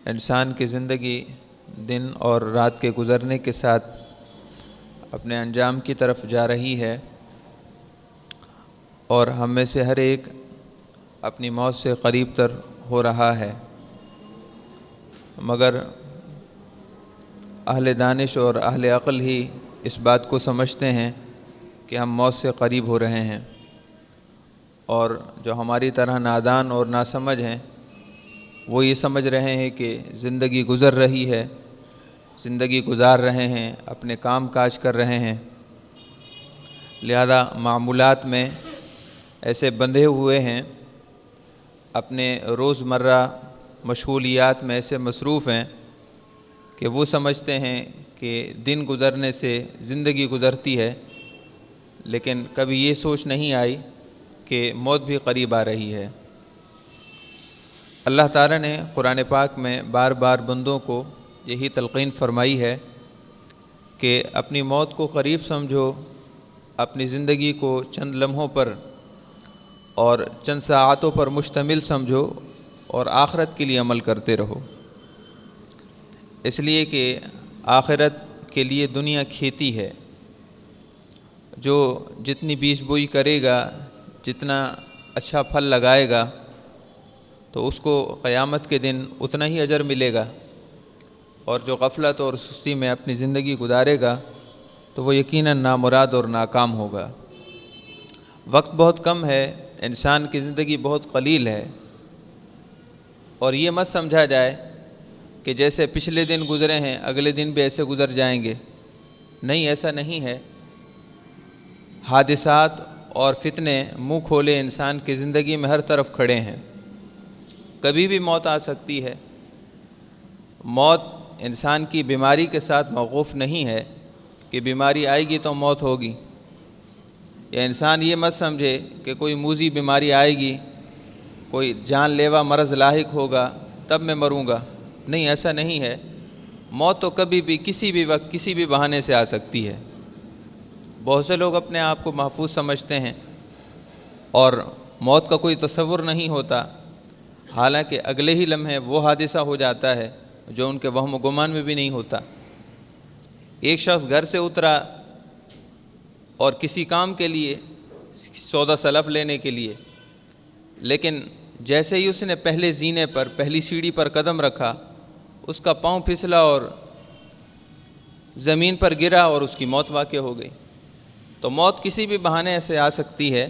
انسان کی زندگی دن اور رات کے گزرنے کے ساتھ اپنے انجام کی طرف جا رہی ہے، اور ہم میں سے ہر ایک اپنی موت سے قریب تر ہو رہا ہے، مگر اہل دانش اور اہل عقل ہی اس بات کو سمجھتے ہیں کہ ہم موت سے قریب ہو رہے ہیں، اور جو ہماری طرح نادان اور ناسمجھ ہیں وہ یہ سمجھ رہے ہیں کہ زندگی گزر رہی ہے، زندگی گزار رہے ہیں، اپنے کام کاج کر رہے ہیں، لہذا معمولات میں ایسے بندھے ہوئے ہیں، اپنے روزمرہ مشغولیات میں ایسے مصروف ہیں کہ وہ سمجھتے ہیں کہ دن گزرنے سے زندگی گزرتی ہے، لیکن کبھی یہ سوچ نہیں آئی کہ موت بھی قریب آ رہی ہے۔ اللہ تعالیٰ نے قرآن پاک میں بار بار بندوں کو یہی تلقین فرمائی ہے کہ اپنی موت کو قریب سمجھو، اپنی زندگی کو چند لمحوں پر اور چند ساعتوں پر مشتمل سمجھو اور آخرت کے لیے عمل کرتے رہو، اس لیے کہ آخرت کے لیے دنیا کھیتی ہے، جو جتنی بیج بوئی کرے گا، جتنا اچھا پھل لگائے گا تو اس کو قیامت کے دن اتنا ہی اجر ملے گا، اور جو غفلت اور سستی میں اپنی زندگی گزارے گا تو وہ یقیناً نامراد اور ناکام ہوگا۔ وقت بہت کم ہے، انسان کی زندگی بہت قلیل ہے، اور یہ مت سمجھا جائے کہ جیسے پچھلے دن گزرے ہیں اگلے دن بھی ایسے گزر جائیں گے، نہیں، ایسا نہیں ہے۔ حادثات اور فتنے منہ کھولے انسان کی زندگی میں ہر طرف کھڑے ہیں، کبھی بھی موت آ سکتی ہے۔ موت انسان کی بیماری کے ساتھ موقوف نہیں ہے کہ بیماری آئے گی تو موت ہوگی، یا انسان یہ مت سمجھے کہ کوئی موذی بیماری آئے گی، کوئی جان لیوا مرض لاحق ہوگا تب میں مروں گا، نہیں، ایسا نہیں ہے۔ موت تو کبھی بھی کسی بھی وقت کسی بھی بہانے سے آ سکتی ہے۔ بہت سے لوگ اپنے آپ کو محفوظ سمجھتے ہیں اور موت کا کوئی تصور نہیں ہوتا، حالانکہ اگلے ہی لمحے وہ حادثہ ہو جاتا ہے جو ان کے وہم و گمان میں بھی نہیں ہوتا۔ ایک شخص گھر سے اترا اور کسی کام کے لیے، سودا سلف لینے کے لیے، لیکن جیسے ہی اس نے پہلے زینے پر، پہلی سیڑھی پر قدم رکھا، اس کا پاؤں پھسلا اور زمین پر گرا اور اس کی موت واقع ہو گئی۔ تو موت کسی بھی بہانے سے آ سکتی ہے،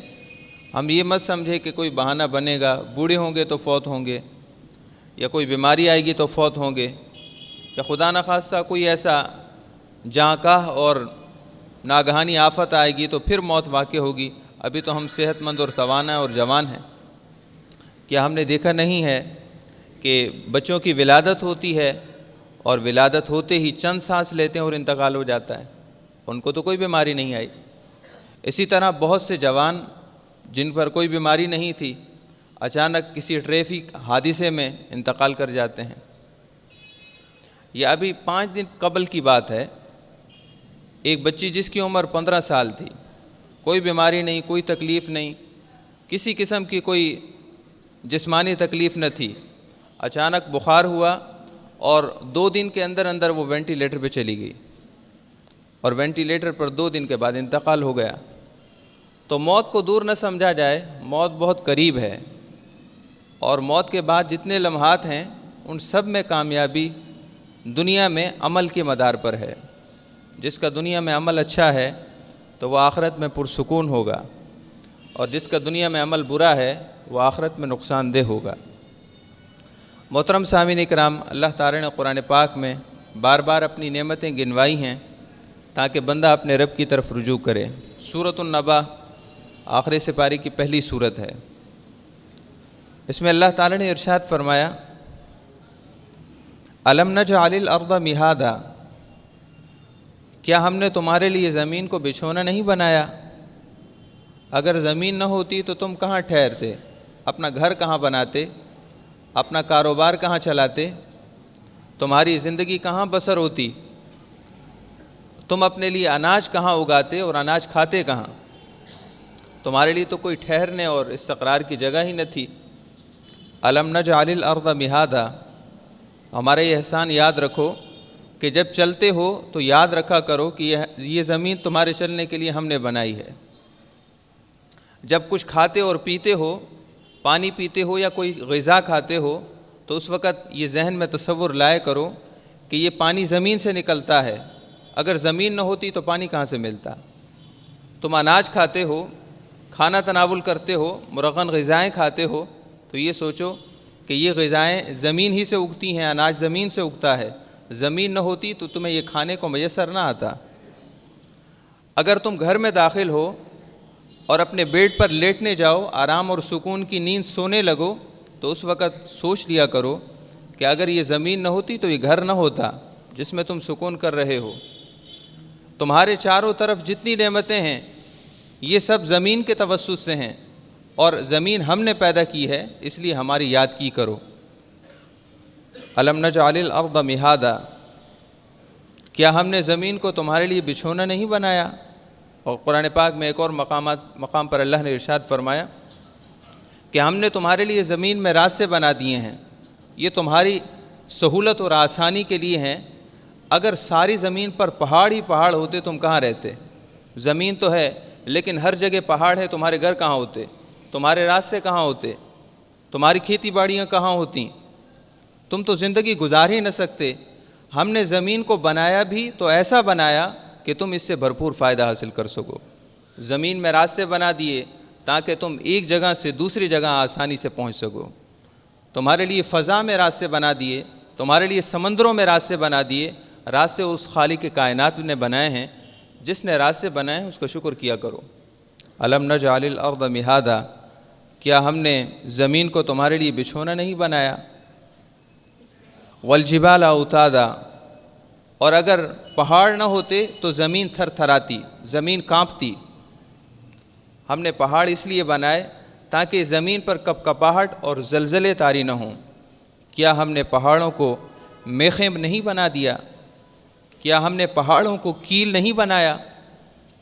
ہم یہ مت سمجھے کہ کوئی بہانہ بنے گا، بوڑھے ہوں گے تو فوت ہوں گے، یا کوئی بیماری آئے گی تو فوت ہوں گے، یا خدا نخواستہ کوئی ایسا جاں کاہ اور ناگہانی آفت آئے گی تو پھر موت واقع ہوگی۔ ابھی تو ہم صحت مند اور توانا اور جوان ہیں۔ کیا ہم نے دیکھا نہیں ہے کہ بچوں کی ولادت ہوتی ہے اور ولادت ہوتے ہی چند سانس لیتے ہیں اور انتقال ہو جاتا ہے، ان کو تو کوئی بیماری نہیں آئی۔ اسی طرح بہت سے جوان جن پر کوئی بیماری نہیں تھی، اچانک کسی ٹریفک حادثے میں انتقال کر جاتے ہیں۔ یہ ابھی 5 دن قبل کی بات ہے، ایک بچی جس کی عمر 15 سال تھی، کوئی بیماری نہیں، کوئی تکلیف نہیں، کسی قسم کی کوئی جسمانی تکلیف نہ تھی، اچانک بخار ہوا اور 2 دن کے اندر اندر وہ وینٹیلیٹر پہ چلی گئی، اور وینٹیلیٹر پر 2 دن کے بعد انتقال ہو گیا۔ تو موت کو دور نہ سمجھا جائے، موت بہت قریب ہے، اور موت کے بعد جتنے لمحات ہیں ان سب میں کامیابی دنیا میں عمل کے مدار پر ہے۔ جس کا دنیا میں عمل اچھا ہے تو وہ آخرت میں پرسکون ہوگا، اور جس کا دنیا میں عمل برا ہے وہ آخرت میں نقصان دہ ہوگا۔ محترم سامعین اکرام، اللہ تعالی نے قرآن پاک میں بار بار اپنی نعمتیں گنوائی ہیں تاکہ بندہ اپنے رب کی طرف رجوع کرے۔ سورۃ النبا آخری سپارے کی پہلی سورت ہے، اس میں اللہ تعالی نے ارشاد فرمایا، الم نجعل الارض مہادا، کیا ہم نے تمہارے لیے زمین کو بچھونا نہیں بنایا؟ اگر زمین نہ ہوتی تو تم کہاں ٹھہرتے، اپنا گھر کہاں بناتے، اپنا کاروبار کہاں چلاتے، تمہاری زندگی کہاں بسر ہوتی، تم اپنے لیے اناج کہاں اگاتے اور اناج کھاتے کہاں؟ تمہارے لیے تو کوئی ٹھہرنے اور استقرار کی جگہ ہی نہ تھی۔ الم نجعل الارض مہادا، ہمارا یہ احسان یاد رکھو کہ جب چلتے ہو تو یاد رکھا کرو کہ یہ زمین تمہارے چلنے کے لیے ہم نے بنائی ہے۔ جب کچھ کھاتے اور پیتے ہو، پانی پیتے ہو یا کوئی غذا کھاتے ہو، تو اس وقت یہ ذہن میں تصور لائے کرو کہ یہ پانی زمین سے نکلتا ہے، اگر زمین نہ ہوتی تو پانی کہاں سے ملتا؟ تم اناج کھاتے ہو، کھانا تناول کرتے ہو، مرغن غذائیں کھاتے ہو، تو یہ سوچو کہ یہ غذائیں زمین ہی سے اگتی ہیں، اناج زمین سے اگتا ہے، زمین نہ ہوتی تو تمہیں یہ کھانے کو میسر نہ آتا۔ اگر تم گھر میں داخل ہو اور اپنے بیڈ پر لیٹنے جاؤ، آرام اور سکون کی نیند سونے لگو، تو اس وقت سوچ لیا کرو کہ اگر یہ زمین نہ ہوتی تو یہ گھر نہ ہوتا جس میں تم سکون کر رہے ہو۔ تمہارے چاروں طرف جتنی نعمتیں ہیں یہ سب زمین کے توسط سے ہیں، اور زمین ہم نے پیدا کی ہے، اس لیے ہماری یاد کی کرو۔ الم نجعل الارض مہادا، کیا ہم نے زمین کو تمہارے لیے بچھونا نہیں بنایا؟ اور قرآن پاک میں ایک اور مقام پر اللہ نے ارشاد فرمایا کہ ہم نے تمہارے لیے زمین میں راستے بنا دیے ہیں، یہ تمہاری سہولت اور آسانی کے لیے ہیں۔ اگر ساری زمین پر پہاڑ ہی پہاڑ ہوتے تم کہاں رہتے؟ زمین تو ہے لیکن ہر جگہ پہاڑ ہے، تمہارے گھر کہاں ہوتے؟ تمہارے راستے کہاں ہوتے؟ تمہاری کھیتی باڑیاں کہاں ہوتیں؟ تم تو زندگی گزار ہی نہ سکتے۔ ہم نے زمین کو بنایا بھی تو ایسا بنایا کہ تم اس سے بھرپور فائدہ حاصل کر سکو۔ زمین میں راستے بنا دیے تاکہ تم ایک جگہ سے دوسری جگہ آسانی سے پہنچ سکو۔ تمہارے لیے فضا میں راستے بنا دیے، تمہارے لیے سمندروں میں راستے بنا دیے۔ راستے اس خالق کائنات نے بنائے ہیں، جس نے راستے بنائے ہیں اس کا شکر کیا کرو۔ الم نجعل الارض مہادا، کیا ہم نے زمین کو تمہارے لیے بچھونا نہیں بنایا؟ والجبال اوتادا، اور اگر پہاڑ نہ ہوتے تو زمین تھر تھراتی، زمین کانپتی۔ ہم نے پہاڑ اس لیے بنائے تاکہ زمین پر کپکپاہٹ اور زلزلے طاری نہ ہوں۔ کیا ہم نے پہاڑوں کو میخیں نہیں بنا دیا؟ کیا ہم نے پہاڑوں کو کیل نہیں بنایا؟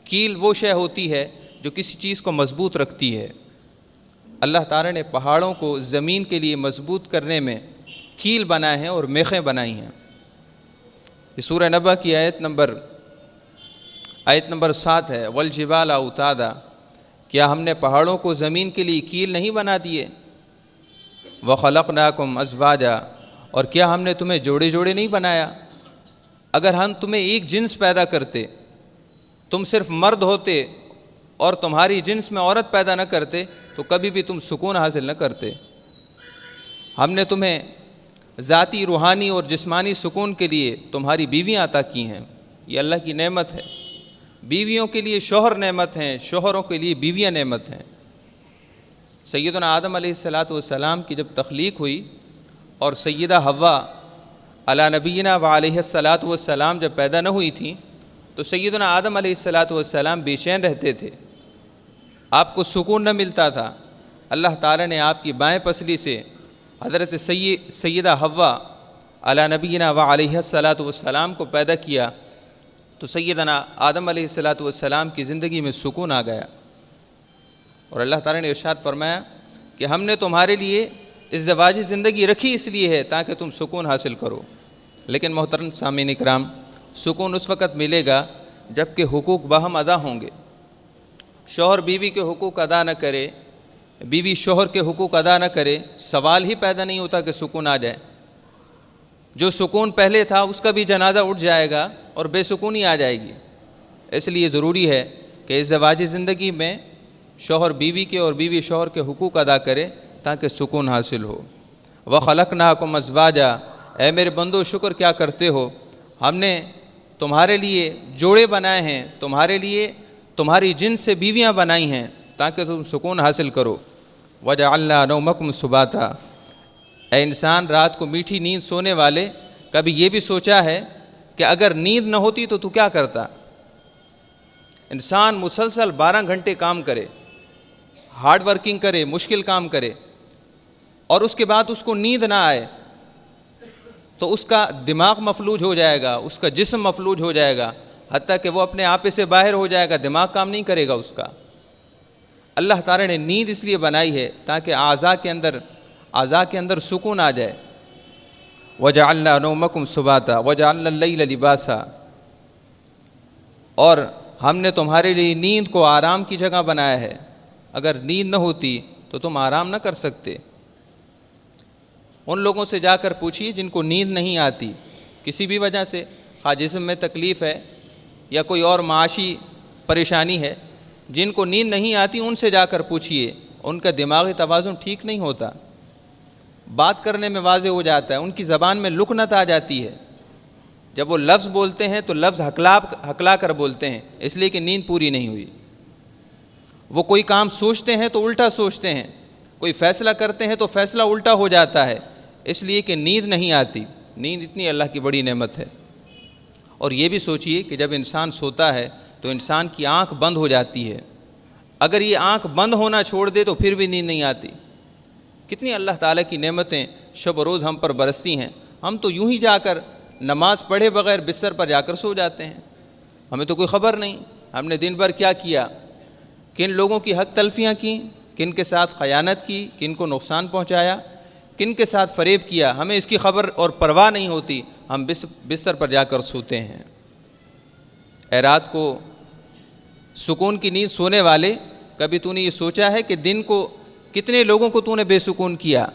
کیل وہ شے ہوتی ہے جو کسی چیز کو مضبوط رکھتی ہے۔ اللہ تعالیٰ نے پہاڑوں کو زمین کے لیے مضبوط کرنے میں کیل بنائے ہیں اور میخیں بنائی ہیں۔ یہ سورہ نبأ کی آیت نمبر 7 ہے، والجبال اوتادا، کیا ہم نے پہاڑوں کو زمین کے لیے کیل نہیں بنا دیے؟ وخلقناکم ازواجا، اور کیا ہم نے تمہیں جوڑے جوڑے نہیں بنایا؟ اگر ہم تمہیں ایک جنس پیدا کرتے، تم صرف مرد ہوتے اور تمہاری جنس میں عورت پیدا نہ کرتے تو کبھی بھی تم سکون حاصل نہ کرتے۔ ہم نے تمہیں ذاتی، روحانی اور جسمانی سکون کے لیے تمہاری بیویاں عطا کی ہیں، یہ اللہ کی نعمت ہے۔ بیویوں کے لیے شوہر نعمت ہیں، شوہروں کے لیے بیویاں نعمت ہیں۔ سیدنا آدم علیہ السلام کی جب تخلیق ہوئی اور سیدہ حوا علی نبینا و علیہ السلام جب پیدا نہ ہوئی تھیں تو سیدنا آدم علیہ السلام بے چین رہتے تھے، آپ کو سکون نہ ملتا تھا۔ اللہ تعالیٰ نے آپ کی بائیں پسلی سے حضرت سیدہ حوا علی نبینا و علیہ السلام کو پیدا کیا تو سیدنا آدم علیہ السلام کی زندگی میں سکون آ گیا، اور اللہ تعالیٰ نے ارشاد فرمایا کہ ہم نے تمہارے لیے ازدواجی زندگی رکھی اس لیے ہے تاکہ تم سکون حاصل کرو۔ لیکن محترم سامعین اکرام، سکون اس وقت ملے گا جب کہ حقوق باہم ادا ہوں گے۔ شوہر بیوی کے حقوق ادا نہ کرے، بیوی شوہر کے حقوق ادا نہ کرے، سوال ہی پیدا نہیں ہوتا کہ سکون آ جائے۔ جو سکون پہلے تھا اس کا بھی جنازہ اٹھ جائے گا اور بے سکونی آ جائے گی۔ اس لیے ضروری ہے کہ ازدواجی زندگی میں شوہر بیوی کے اور بیوی شوہر کے حقوق ادا کرے تاکہ سکون حاصل ہو۔ وَخَلَقْنَاكُمْ أَزْوَاجًا، اے میرے بندو شکر کیا کرتے ہو، ہم نے تمہارے لیے جوڑے بنائے ہیں، تمہارے لیے تمہاری جنس سے بیویاں بنائی ہیں تاکہ تم سکون حاصل کرو۔ وَجَعَلْنَا نَوْمَكُمْ سُبَاتًا، اے انسان رات کو میٹھی نیند سونے والے، کبھی یہ بھی سوچا ہے کہ اگر نیند نہ ہوتی تو کیا کرتا؟ انسان مسلسل 12 گھنٹے کام کرے، ہارڈ ورکنگ کرے، مشکل کام کرے، اور اس کے بعد اس کو نیند نہ آئے تو اس کا دماغ مفلوج ہو جائے گا، اس کا جسم مفلوج ہو جائے گا، حتیٰ کہ وہ اپنے آپے سے باہر ہو جائے گا، دماغ کام نہیں کرے گا اس کا۔ اللہ تعالیٰ نے نیند اس لیے بنائی ہے تاکہ اعضاء کے اندر سکون آ جائے۔ وجعلنا نومکم سباتا وجعلنا اللیل لباسا، اور ہم نے تمہارے لیے نیند کو آرام کی جگہ بنایا ہے۔ اگر نیند نہ ہوتی تو تم آرام نہ کر سکتے۔ ان لوگوں سے جا کر پوچھیے جن کو نیند نہیں آتی کسی بھی وجہ سے، خواہ جسم میں تکلیف ہے یا کوئی اور معاشی پریشانی ہے، جن کو نیند نہیں آتی ان سے جا کر پوچھیے، ان کا دماغی توازن ٹھیک نہیں ہوتا، بات کرنے میں واضح ہو جاتا ہے، ان کی زبان میں لکنت آ جاتی ہے، جب وہ لفظ بولتے ہیں تو لفظ ہکلا کر بولتے ہیں، اس لیے کہ نیند پوری نہیں ہوئی۔ وہ کوئی کام سوچتے ہیں تو الٹا سوچتے ہیں، کوئی فیصلہ کرتے ہیں تو فیصلہ الٹا ہو جاتا ہے، اس لیے کہ نیند نہیں آتی۔ نیند اتنی اللہ کی بڑی نعمت ہے۔ اور یہ بھی سوچئے کہ جب انسان سوتا ہے تو انسان کی آنکھ بند ہو جاتی ہے، اگر یہ آنکھ بند ہونا چھوڑ دے تو پھر بھی نیند نہیں آتی۔ کتنی اللہ تعالیٰ کی نعمتیں شب و روز ہم پر برستی ہیں، ہم تو یوں ہی جا کر نماز پڑھے بغیر بستر پر جا کر سو جاتے ہیں، ہمیں تو کوئی خبر نہیں ہم نے دن بھر کیا کیا، کن لوگوں کی حق تلفیاں کیں، کن کے ساتھ خیانت کی، کن کو نقصان پہنچایا، کن کے ساتھ فریب کیا، ہمیں اس کی خبر اور پرواہ نہیں ہوتی، ہم بستر پر جا کر سوتے ہیں۔ اے رات کو سکون کی نیند سونے والے، کبھی تو نے یہ سوچا ہے کہ دن کو کتنے لوگوں کو تو نے بے سکون کیا؟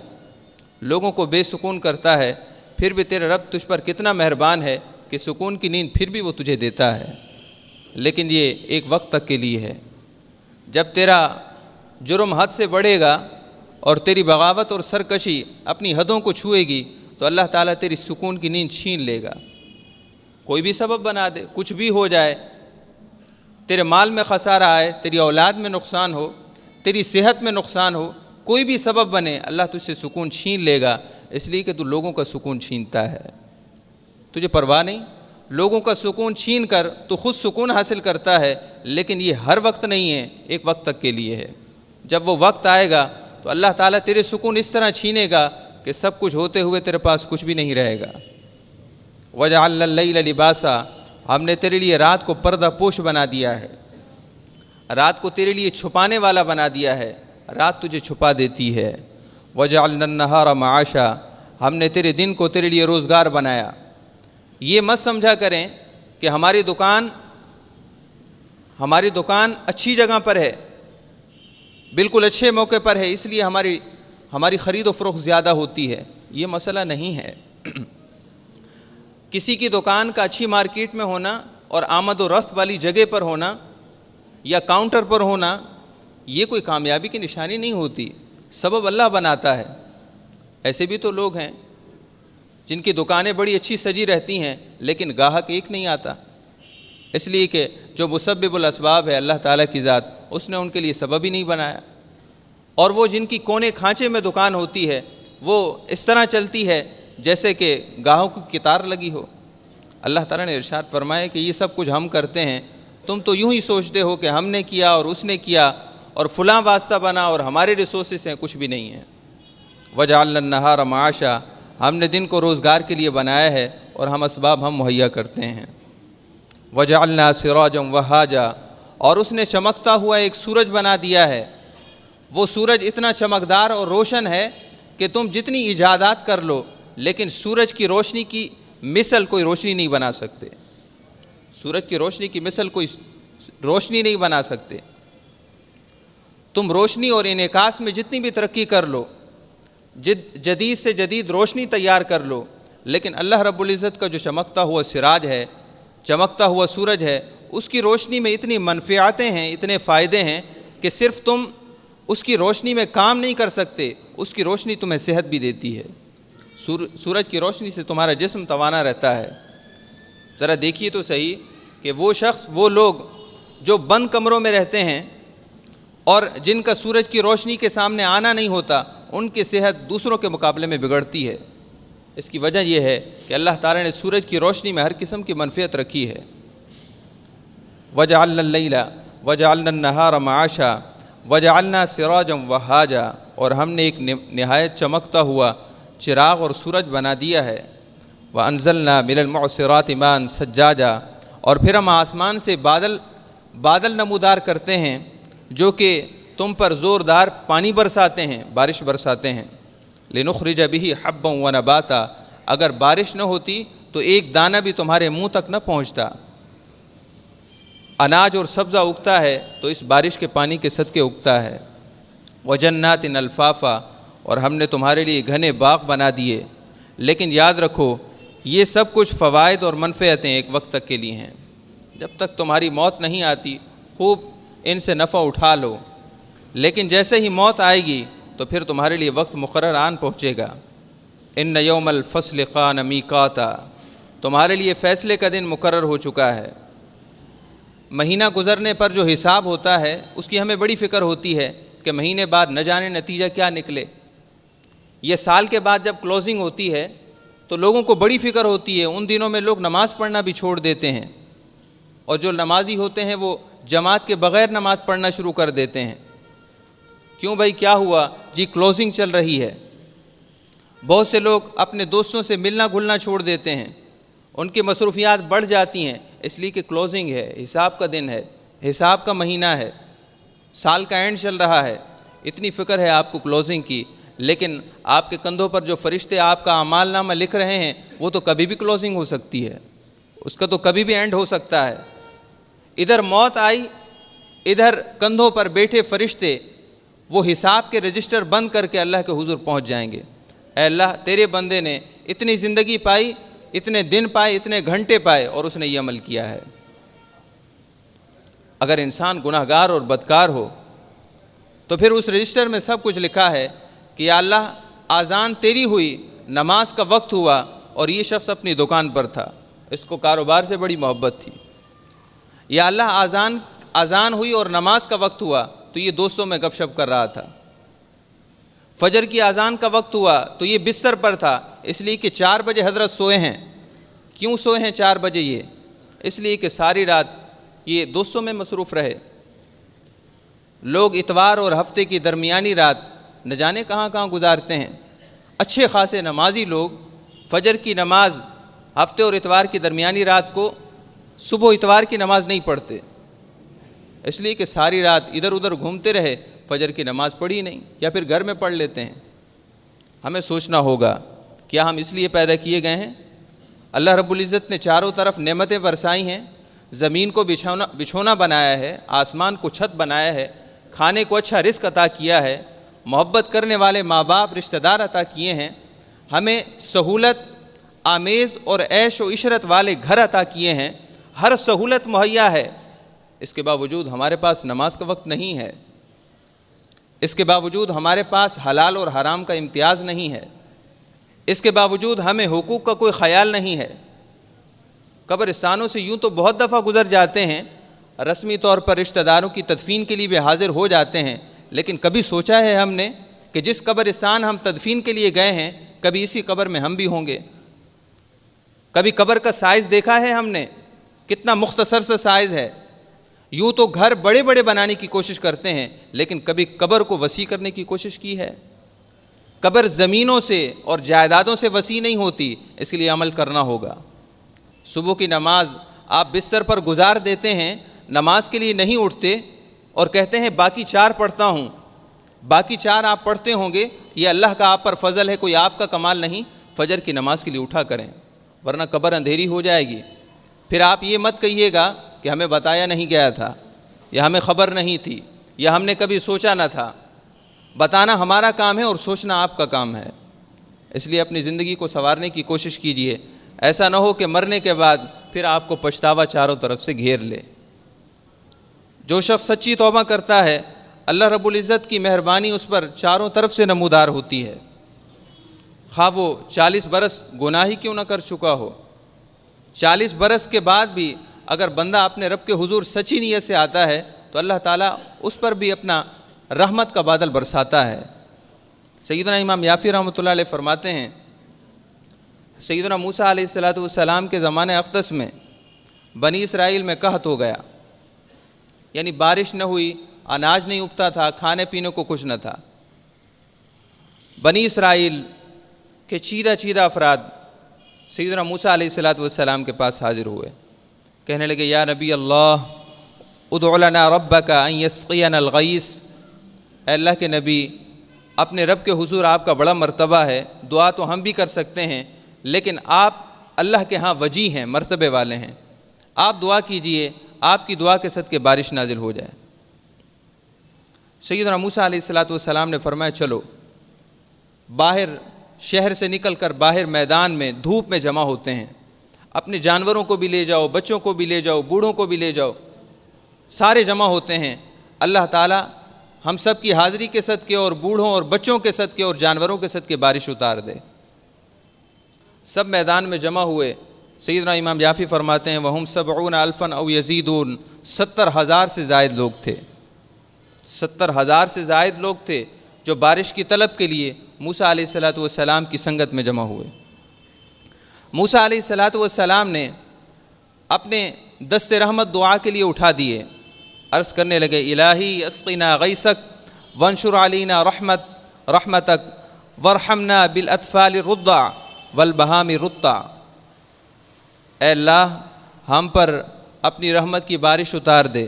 لوگوں کو بے سکون کرتا ہے، پھر بھی تیرا رب تجھ پر کتنا مہربان ہے کہ سکون کی نیند پھر بھی وہ تجھے دیتا ہے، لیکن یہ ایک وقت تک کے لیے ہے۔ جب تیرا جرم حد سے بڑھے گا اور تیری بغاوت اور سرکشی اپنی حدوں کو چھوئے گی تو اللہ تعالیٰ تیری سکون کی نیند چھین لے گا۔ کوئی بھی سبب بنا دے، کچھ بھی ہو جائے، تیرے مال میں خسارہ آئے، تیری اولاد میں نقصان ہو، تیری صحت میں نقصان ہو، کوئی بھی سبب بنے، اللہ تجھ سے سکون چھین لے گا، اس لیے کہ تو لوگوں کا سکون چھینتا ہے۔ تجھے پرواہ نہیں، لوگوں کا سکون چھین کر تو خود سکون حاصل کرتا ہے، لیکن یہ ہر وقت نہیں ہے، ایک وقت تک کے لیے ہے۔ جب وہ وقت آئے گا تو اللہ تعالیٰ تیرے سکون اس طرح چھینے گا کہ سب کچھ ہوتے ہوئے تیرے پاس کچھ بھی نہیں رہے گا۔ وَجَعَلْنَا اللَّيْلَ لِبَاسًا، ہم نے تیرے لیے رات کو پردہ پوش بنا دیا ہے، رات کو تیرے لیے چھپانے والا بنا دیا ہے، رات تجھے چھپا دیتی ہے۔ وَجَعَلْنَا النَّهَارَ مَعَاشًا، ہم نے تیرے دن کو تیرے لیے روزگار بنایا۔ یہ مت سمجھا کریں کہ ہماری دکان اچھی جگہ پر ہے، بالکل اچھے موقع پر ہے، اس لیے ہماری خرید و فروخت زیادہ ہوتی ہے، یہ مسئلہ نہیں ہے۔ کسی کی دکان کا اچھی مارکیٹ میں ہونا اور آمد و رفت والی جگہ پر ہونا یا کاؤنٹر پر ہونا یہ کوئی کامیابی کی نشانی نہیں ہوتی، سبب اللہ بناتا ہے۔ ایسے بھی تو لوگ ہیں جن کی دکانیں بڑی اچھی سجی رہتی ہیں لیکن گاہک ایک نہیں آتا، اس لیے کہ جو مسبب الاسباب ہے اللہ تعالیٰ کی ذات، اس نے ان کے لیے سبب ہی نہیں بنایا۔ اور وہ جن کی کونے کھانچے میں دکان ہوتی ہے وہ اس طرح چلتی ہے جیسے کہ گاہکوں کی قطار لگی ہو۔ اللہ تعالیٰ نے ارشاد فرمایا کہ یہ سب کچھ ہم کرتے ہیں، تم تو یوں ہی سوچتے ہو کہ ہم نے کیا اور اس نے کیا اور فلاں واسطہ بنا اور ہمارے ریسورسز ہیں، کچھ بھی نہیں ہے۔ وَجَعَلْنَا النَّهَارَ مَعَاشًا، ہم نے دن کو روزگار کے لیے بنایا ہے اور ہم اسباب ہم مہیا کرتے ہیں۔ وَجَعَلْنَا سِرَاجًا وَهَّاجًا، اور اس نے چمکتا ہوا ایک سورج بنا دیا ہے۔ وہ سورج اتنا چمکدار اور روشن ہے کہ تم جتنی ایجادات کر لو لیکن سورج کی روشنی کی مثل کوئی روشنی نہیں بنا سکتے، سورج کی روشنی کی مثل کوئی روشنی نہیں بنا سکتے۔ تم روشنی اور انعکاس میں جتنی بھی ترقی کر لو، جدید سے جدید روشنی تیار کر لو، لیکن اللہ رب العزت کا جو چمکتا ہوا سراج ہے، چمکتا ہوا سورج ہے، اس کی روشنی میں اتنی منفعتیں ہیں، اتنے فائدے ہیں کہ صرف تم اس کی روشنی میں کام نہیں کر سکتے، اس کی روشنی تمہیں صحت بھی دیتی ہے۔ سورج کی روشنی سے تمہارا جسم توانا رہتا ہے۔ ذرا دیکھیے تو صحیح کہ وہ لوگ جو بند کمروں میں رہتے ہیں اور جن کا سورج کی روشنی کے سامنے آنا نہیں ہوتا، ان کی صحت دوسروں کے مقابلے میں بگڑتی ہے۔ اس کی وجہ یہ ہے کہ اللہ تعالیٰ نے سورج کی روشنی میں ہر قسم کی منفعت رکھی ہے۔ وَجَعَلْنَا اللَّيْلَ وَجَعَلْنَا النَّهَارَ مَعَاشًا وَجَعَلْنَا سِرَاجًا وَهَّاجًا، اور ہم نے ایک نہایت چمکتا ہوا چراغ اور سورج بنا دیا ہے۔ وَأَنزَلْنَا مِنَ الْمُعْصِرَاتِ مَاءً ثَجَّاجًا، اور پھر ہم آسمان سے بادل نمودار کرتے ہیں جو کہ تم پر زوردار پانی برساتے ہیں، بارش برساتے ہیں۔ لِنُخْرِجَ بِهِ حَبًّا وَنَبَاتًا، اگر بارش نہ ہوتی تو ایک دانہ بھی تمہارے منہ تک نہ پہنچتا۔ اناج اور سبزہ اگتا ہے تو اس بارش کے پانی کے صدقے اگتا ہے۔ وجنات الفافا، اور ہم نے تمہارے لیے گھنے باغ بنا دیے۔ لیکن یاد رکھو یہ سب کچھ فوائد اور منفعتیں ایک وقت تک کے لیے ہیں۔ جب تک تمہاری موت نہیں آتی خوب ان سے نفع اٹھا لو، لیکن جیسے ہی موت آئے گی تو پھر تمہارے لیے وقت مقرر آن پہنچے گا۔ ان یوم الفصل کان میقاتا، تمہارے لیے فیصلے کا دن مقرر ہو چکا ہے۔ مہینہ گزرنے پر جو حساب ہوتا ہے اس کی ہمیں بڑی فکر ہوتی ہے کہ مہینے بعد نہ جانے نتیجہ کیا نکلے۔ یہ سال کے بعد جب کلوزنگ ہوتی ہے تو لوگوں کو بڑی فکر ہوتی ہے، ان دنوں میں لوگ نماز پڑھنا بھی چھوڑ دیتے ہیں، اور جو نمازی ہوتے ہیں وہ جماعت کے بغیر نماز پڑھنا شروع کر دیتے ہیں۔ کیوں بھائی کیا ہوا؟ جی کلوزنگ چل رہی ہے۔ بہت سے لوگ اپنے دوستوں سے ملنا گھلنا چھوڑ دیتے ہیں، ان کی مصروفیات بڑھ جاتی ہیں، اس لیے کہ کلوزنگ ہے، حساب کا دن ہے، حساب کا مہینہ ہے، سال کا اینڈ چل رہا ہے۔ اتنی فکر ہے آپ کو کلوزنگ کی، لیکن آپ کے کندھوں پر جو فرشتے آپ کا اعمال نامہ لکھ رہے ہیں وہ تو کبھی بھی کلوزنگ ہو سکتی ہے، اس کا تو کبھی بھی اینڈ ہو سکتا ہے۔ ادھر موت آئی، ادھر کندھوں پر بیٹھے فرشتے وہ حساب کے رجسٹر بند کر کے اللہ کے حضور پہنچ جائیں گے۔ اے اللہ تیرے بندے نے اتنی زندگی پائی، اتنے دن پائے، اتنے گھنٹے پائے، اور اس نے یہ عمل کیا ہے۔ اگر انسان گناہ گار اور بدکار ہو تو پھر اس رجسٹر میں سب کچھ لکھا ہے کہ یا اللہ اذان تیری ہوئی، نماز کا وقت ہوا، اور یہ شخص اپنی دکان پر تھا، اس کو کاروبار سے بڑی محبت تھی۔ یا اللہ اذان ہوئی اور نماز کا وقت ہوا تو یہ دوستوں میں گپ شپ کر رہا تھا۔ فجر کی اذان کا وقت ہوا تو یہ بستر پر تھا، اس لیے کہ 4 بجے حضرت سوئے ہیں۔ کیوں سوئے ہیں 4 بجے؟ یہ اس لیے کہ ساری رات یہ دوستوں میں مصروف رہے۔ لوگ اتوار اور ہفتے کی درمیانی رات نہ جانے کہاں کہاں گزارتے ہیں۔ اچھے خاصے نمازی لوگ فجر کی نماز ہفتے اور اتوار کی درمیانی رات کو صبح اتوار کی نماز نہیں پڑھتے، اس لیے کہ ساری رات ادھر ادھر گھومتے رہے، فجر کی نماز پڑھی نہیں، یا پھر گھر میں پڑھ لیتے ہیں۔ ہمیں سوچنا ہوگا کیا ہم اس لیے پیدا کیے گئے ہیں؟ اللہ رب العزت نے چاروں طرف نعمتیں برسائی ہیں، زمین کو بچھونا بنایا ہے، آسمان کو چھت بنایا ہے، کھانے کو اچھا رزق عطا کیا ہے، محبت کرنے والے ماں باپ رشتہ دار عطا کیے ہیں، ہمیں سہولت آمیز اور عیش و عشرت والے گھر عطا کیے ہیں، ہر سہولت مہیا ہے۔ اس کے باوجود ہمارے پاس نماز کا وقت نہیں ہے، اس کے باوجود ہمارے پاس حلال اور حرام کا امتیاز نہیں ہے، اس کے باوجود ہمیں حقوق کا کوئی خیال نہیں ہے۔ قبرستانوں سے یوں تو بہت دفعہ گزر جاتے ہیں، رسمی طور پر رشتہ داروں کی تدفین کے لیے بھی حاضر ہو جاتے ہیں، لیکن کبھی سوچا ہے ہم نے کہ جس قبرستان ہم تدفین کے لیے گئے ہیں کبھی اسی قبر میں ہم بھی ہوں گے؟ کبھی قبر کا سائز دیکھا ہے ہم نے؟ کتنا مختصر سا سائز ہے۔ یوں تو گھر بڑے بڑے بنانے کی کوشش کرتے ہیں، لیکن کبھی قبر کو وسیع کرنے کی کوشش کی ہے؟ قبر زمینوں سے اور جائیدادوں سے وسیع نہیں ہوتی، اس کے لیے عمل کرنا ہوگا۔ صبح کی نماز آپ بستر پر گزار دیتے ہیں، نماز کے لیے نہیں اٹھتے اور کہتے ہیں باقی 4 پڑھتا ہوں۔ باقی 4 آپ پڑھتے ہوں گے، یہ اللہ کا آپ پر فضل ہے، کوئی آپ کا کمال نہیں۔ فجر کی نماز کے لیے اٹھا کریں، ورنہ قبر اندھیری ہو جائے گی۔ پھر آپ یہ مت کہیے گا کہ ہمیں بتایا نہیں گیا تھا، یا ہمیں خبر نہیں تھی، یا ہم نے کبھی سوچا نہ تھا۔ بتانا ہمارا کام ہے اور سوچنا آپ کا کام ہے۔ اس لیے اپنی زندگی کو سنوارنے کی کوشش کیجئے، ایسا نہ ہو کہ مرنے کے بعد پھر آپ کو پچھتاوا چاروں طرف سے گھیر لے۔ جو شخص سچی توبہ کرتا ہے اللہ رب العزت کی مہربانی اس پر چاروں طرف سے نمودار ہوتی ہے، خواہ وہ 40 برس گناہ ہی کیوں نہ کر چکا ہو۔ 40 برس کے بعد بھی اگر بندہ اپنے رب کے حضور سچی نیت سے آتا ہے تو اللہ تعالیٰ اس پر بھی اپنا رحمت کا بادل برساتا ہے۔ سیدنا امام یافی رحمۃ اللہ علیہ فرماتے ہیں، سیدنا موسیٰ علیہ السلام کے زمانہ اقدس میں بنی اسرائیل میں قحط ہو گیا، یعنی بارش نہ ہوئی، اناج نہیں اگتا تھا، کھانے پینے کو کچھ نہ تھا۔ بنی اسرائیل کے چیدہ افراد سیدنا موسیٰ علیہ السلام کے پاس حاضر ہوئے، کہنے لگے یا نبی اللہ ادع لنا ربک ان یسقینا الغیث، اے اللہ کے نبی اپنے رب کے حضور آپ کا بڑا مرتبہ ہے، دعا تو ہم بھی کر سکتے ہیں، لیکن آپ اللہ کے ہاں وجی ہیں، مرتبے والے ہیں. آپ دعا کیجئے، آپ کی دعا کے صدقے بارش نازل ہو جائے. سیدنا موسیٰ علیہ السلام نے فرمایا چلو باہر شہر سے نکل کر باہر میدان میں دھوپ میں جمع ہوتے ہیں، اپنے جانوروں کو بھی لے جاؤ، بچوں کو بھی لے جاؤ، بوڑھوں کو بھی لے جاؤ، سارے جمع ہوتے ہیں. اللہ تعالیٰ ہم سب کی حاضری کے صدقے اور بوڑھوں اور بچوں کے صدقے اور جانوروں کے صدقے بارش اتار دے. سب میدان میں جمع ہوئے. سیدنا امام یافی فرماتے ہیں وَهُمْ 70 ألفاً أو يزيدون، 70,000 سے زائد لوگ تھے، 70,000 سے زائد لوگ تھے جو بارش کی طلب کے لیے موسیٰ علیہ السلام کی سنگت میں جمع ہوئے. موسیٰ علیہ السلام نے اپنے دست رحمت دعا کے لیے اٹھا دیے، عرض کرنے لگے الہی اسقنا غیثک وانشر علینا رحمتک وارحمنا بالاطفال الرضع والبہام الرطع. اے اللہ ہم پر اپنی رحمت کی بارش اتار دے،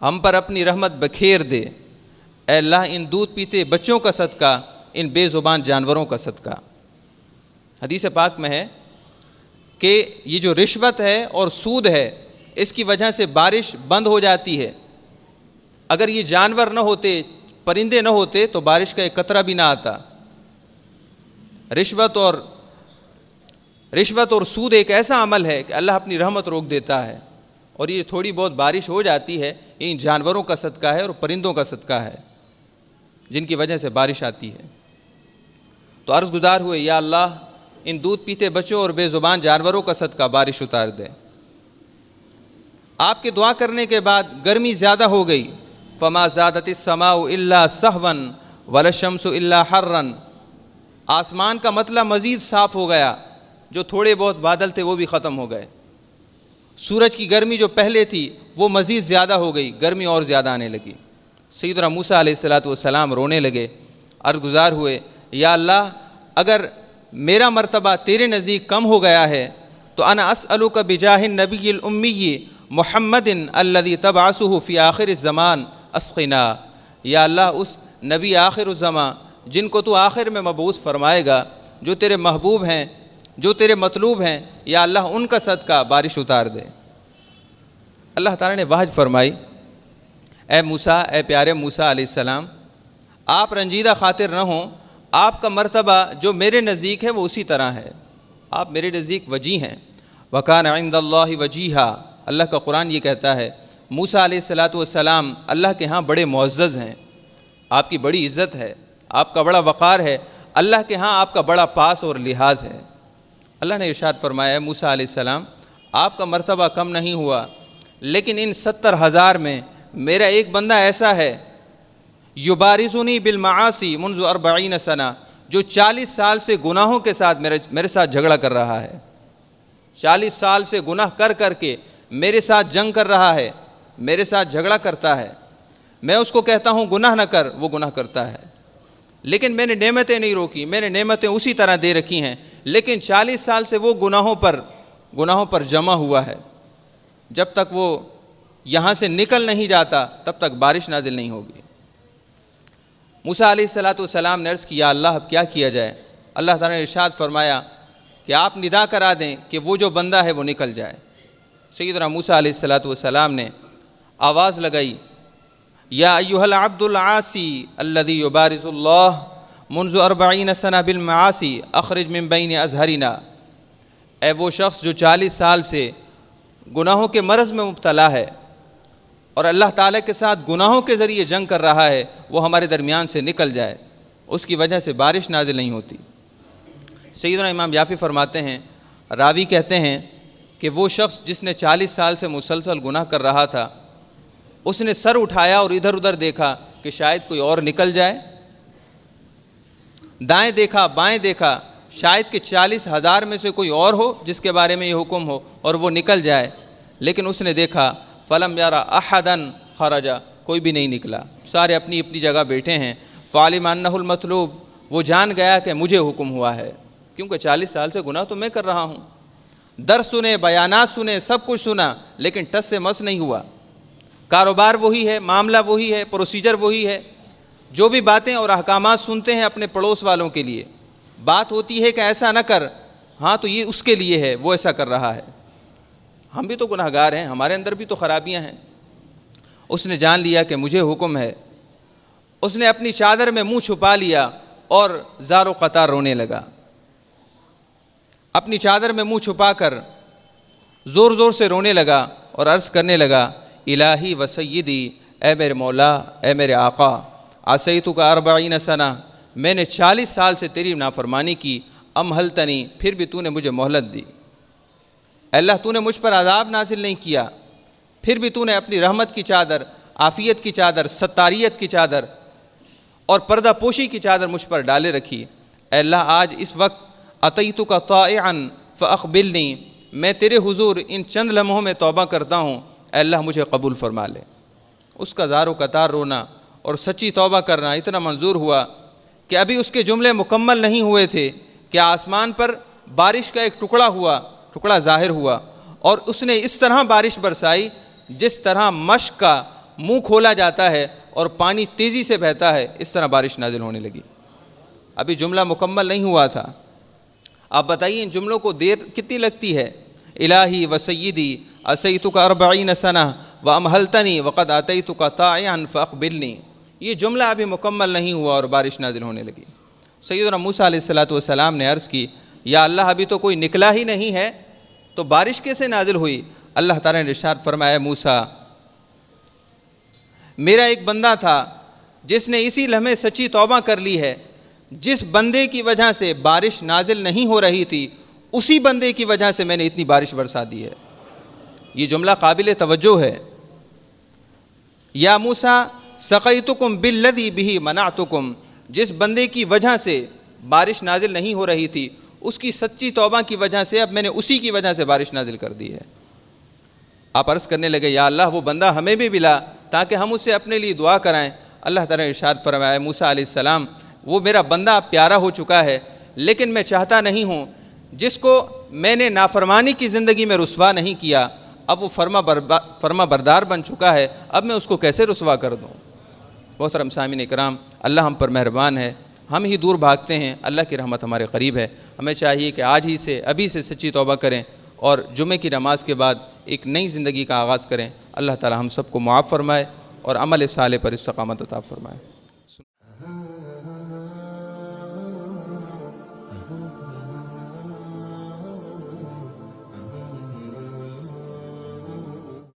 ہم پر اپنی رحمت بکھیر دے. اے اللہ ان دودھ پیتے بچوں کا صدقہ، ان بے زبان جانوروں کا صدقہ. حدیث پاک میں ہے کہ یہ جو رشوت ہے اور سود ہے اس کی وجہ سے بارش بند ہو جاتی ہے. اگر یہ جانور نہ ہوتے، پرندے نہ ہوتے تو بارش کا ایک قطرہ بھی نہ آتا. رشوت اور سود ایک ایسا عمل ہے کہ اللہ اپنی رحمت روک دیتا ہے، اور یہ تھوڑی بہت بارش ہو جاتی ہے یہ ان جانوروں کا صدقہ ہے اور پرندوں کا صدقہ ہے جن کی وجہ سے بارش آتی ہے. تو عرض گزار ہوئے یا اللہ ان دودھ پیتے بچوں اور بے زبان جانوروں کا صدقہ بارش اتار دے. آپ کے دعا کرنے کے بعد گرمی زیادہ ہو گئی. فما زادت السماء الا سہوا ولا الشمس الا حرا. آسمان کا مطلع مزید صاف ہو گیا، جو تھوڑے بہت بادل تھے وہ بھی ختم ہو گئے. سورج کی گرمی جو پہلے تھی وہ مزید زیادہ ہو گئی، گرمی اور زیادہ آنے لگی. سیدنا موسیٰ علیہ السلام رونے لگے، عرض گزار ہوئے یا اللہ اگر میرا مرتبہ تیرے نزدیک کم ہو گیا ہے تو انا اسألک بجاہ النبی الامی محمد الذی تبعثہ فی آخر الزمان اسقنا. یا اللہ اس نبی آخر الزمان جن کو تو آخر میں مبعوث فرمائے گا، جو تیرے محبوب ہیں، جو تیرے مطلوب ہیں، یا اللہ ان کا صدقہ بارش اتار دے. اللہ تعالیٰ نے وحج فرمائی اے موسیٰ، اے پیارے موسیٰ علیہ السلام، آپ رنجیدہ خاطر نہ ہوں، آپ کا مرتبہ جو میرے نزدیک ہے وہ اسی طرح ہے، آپ میرے نزدیک وجی ہیں. وَكَانَ عِندَ اللَّهِ وَجِيهًا. اللہ کا قرآن یہ کہتا ہے موسیٰ علیہ السلام اللہ کے ہاں بڑے معزز ہیں، آپ کی بڑی عزت ہے، آپ کا بڑا وقار ہے، اللہ کے ہاں آپ کا بڑا پاس اور لحاظ ہے. اللہ نے ارشاد فرمایا موسیٰ علیہ السلام آپ کا مرتبہ کم نہیں ہوا، لیکن ان 70,000 میں میرا ایک بندہ ایسا ہے یبارزنی بالمعاصی منذ 40 سنہ، جو 40 سال سے گناہوں کے ساتھ میرے ساتھ جھگڑا کر رہا ہے. 40 سال سے گناہ کر کے میرے ساتھ جنگ کر رہا ہے، میرے ساتھ جھگڑا کرتا ہے. میں اس کو کہتا ہوں گناہ نہ کر، وہ گناہ کرتا ہے. لیکن میں نے نعمتیں نہیں روکی، میں نے نعمتیں اسی طرح دے رکھی ہیں، لیکن 40 سال سے وہ گناہوں پر جمع ہوا ہے. جب تک وہ یہاں سے نکل نہیں جاتا تب تک بارش نازل نہیں ہوگی. موسیٰ علیہ السلام نے عرض کیا اللہ اب کیا کیا جائے؟ اللہ تعالیٰ نے ارشاد فرمایا کہ آپ ندا کرا دیں کہ وہ جو بندہ ہے وہ نکل جائے. سیدنا موسیٰ علیہ السلام نے آواز لگائی یا ایھا العبد العاصی الذی یبارز اللہ منذ 40 سنہ بالمعاصی اخرج من بین ازہرنا. اے وہ شخص جو 40 سال سے گناہوں کے مرض میں مبتلا ہے اور اللہ تعالیٰ کے ساتھ گناہوں کے ذریعے جنگ کر رہا ہے، وہ ہمارے درمیان سے نکل جائے. اس کی وجہ سے بارش نازل نہیں ہوتی. سیدنا امام یافی فرماتے ہیں، راوی کہتے ہیں کہ وہ شخص جس نے 40 سال سے مسلسل گناہ کر رہا تھا، اس نے سر اٹھایا اور ادھر ادھر دیکھا کہ شاید کوئی اور نکل جائے. دائیں دیکھا، بائیں دیکھا، شاید کہ 40,000 میں سے کوئی اور ہو جس کے بارے میں یہ حکم ہو اور وہ نکل جائے. لیکن اس نے دیکھا فلم یارا احدن خرجا، کوئی بھی نہیں نکلا، سارے اپنی اپنی جگہ بیٹھے ہیں. فعلم انہ المطلوب، وہ جان گیا کہ مجھے حکم ہوا ہے، کیونکہ 40 سال سے گناہ تو میں کر رہا ہوں. درس سنے، بیانات سنے، سب کچھ سنا، لیکن ٹس سے مس نہیں ہوا. کاروبار وہی ہے، معاملہ وہی ہے، پروسیجر وہی ہے. جو بھی باتیں اور احکامات سنتے ہیں اپنے پڑوس والوں کے لیے، بات ہوتی ہے کہ ایسا نہ کر، ہاں تو یہ اس کے لیے ہے، وہ ایسا کر رہا ہے، ہم بھی تو گناہ گار ہیں، ہمارے اندر بھی تو خرابیاں ہیں۔ اس نے جان لیا کہ مجھے حکم ہے، اس نے اپنی چادر میں منہ چھپا لیا اور زار و قطار رونے لگا۔ اپنی چادر میں منہ چھپا کر زور زور سے رونے لگا اور عرض کرنے لگا، الہی و سیدی، اے میرے مولا، اے میرے آقا، عصیتک 40 سنہ، میں نے 40 سال سے تیری نافرمانی کی، امہلتنی، پھر بھی تو نے مجھے مہلت دی۔ اللہ تو نے مجھ پر عذاب نازل نہیں کیا، پھر بھی تو نے اپنی رحمت کی چادر، عافیت کی چادر، ستاریت کی چادر اور پردہ پوشی کی چادر مجھ پر ڈالے رکھی۔ اے اللہ آج اس وقت اتیتک طائعا فاقبلنی، میں تیرے حضور ان چند لمحوں میں توبہ کرتا ہوں، اے اللہ مجھے قبول فرما لے۔ اس کا زار و قطار رونا اور سچی توبہ کرنا اتنا منظور ہوا کہ ابھی اس کے جملے مکمل نہیں ہوئے تھے کہ آسمان پر بارش کا ایک ٹکڑا ظاہر ہوا، اور اس نے اس طرح بارش برسائی جس طرح مشق کا منہ کھولا جاتا ہے اور پانی تیزی سے بہتا ہے، اس طرح بارش نازل ہونے لگی۔ ابھی جملہ مکمل نہیں ہوا تھا۔ آپ بتائیے ان جملوں کو دیر کتنی لگتی ہے؟ الہی و سیدی عصیتک 40 سنہ وامہلتنی وقد آتیتک طائعا فاقبلنی، یہ جملہ ابھی مکمل نہیں ہوا اور بارش نازل ہونے لگی۔ سیدنا موسیٰ علیہ السلام نے عرض کی، یا اللہ ابھی تو کوئی نکلا ہی نہیں ہے تو بارش کیسے نازل ہوئی؟ اللہ تعالیٰ نے ارشاد فرمایا، موسیٰ میرا ایک بندہ تھا جس نے اسی لمحے سچی توبہ کر لی ہے، جس بندے کی وجہ سے بارش نازل نہیں ہو رہی تھی اسی بندے کی وجہ سے میں نے اتنی بارش برسا دی ہے۔ یہ جملہ قابل توجہ ہے۔ یا موسیٰ سقیتکم بالذی بہ منعتکم، جس بندے کی وجہ سے بارش نازل نہیں ہو رہی تھی اس کی سچی توبہ کی وجہ سے اب میں نے اسی کی وجہ سے بارش نازل کر دی ہے۔ آپ عرض کرنے لگے، یا اللہ وہ بندہ ہمیں بھی ملا تاکہ ہم اسے اپنے لیے دعا کرائیں۔ اللہ تعالیٰ نے ارشاد فرمایا، موسیٰ علیہ السلام وہ میرا بندہ پیارا ہو چکا ہے، لیکن میں چاہتا نہیں ہوں جس کو میں نے نافرمانی کی زندگی میں رسوا نہیں کیا، اب وہ فرما بردار بن چکا ہے، اب میں اس کو کیسے رسوا کر دوں۔ محترم سامعین اکرام، اللہ ہم پر مہربان ہے، ہم ہی دور بھاگتے ہیں، اللہ کی رحمت ہمارے قریب ہے۔ ہمیں چاہیے کہ آج ہی سے، ابھی سے سچی توبہ کریں اور جمعے کی نماز کے بعد ایک نئی زندگی کا آغاز کریں۔ اللہ تعالی ہم سب کو معاف فرمائے اور عمل صالح پر استقامت عطا فرمائے۔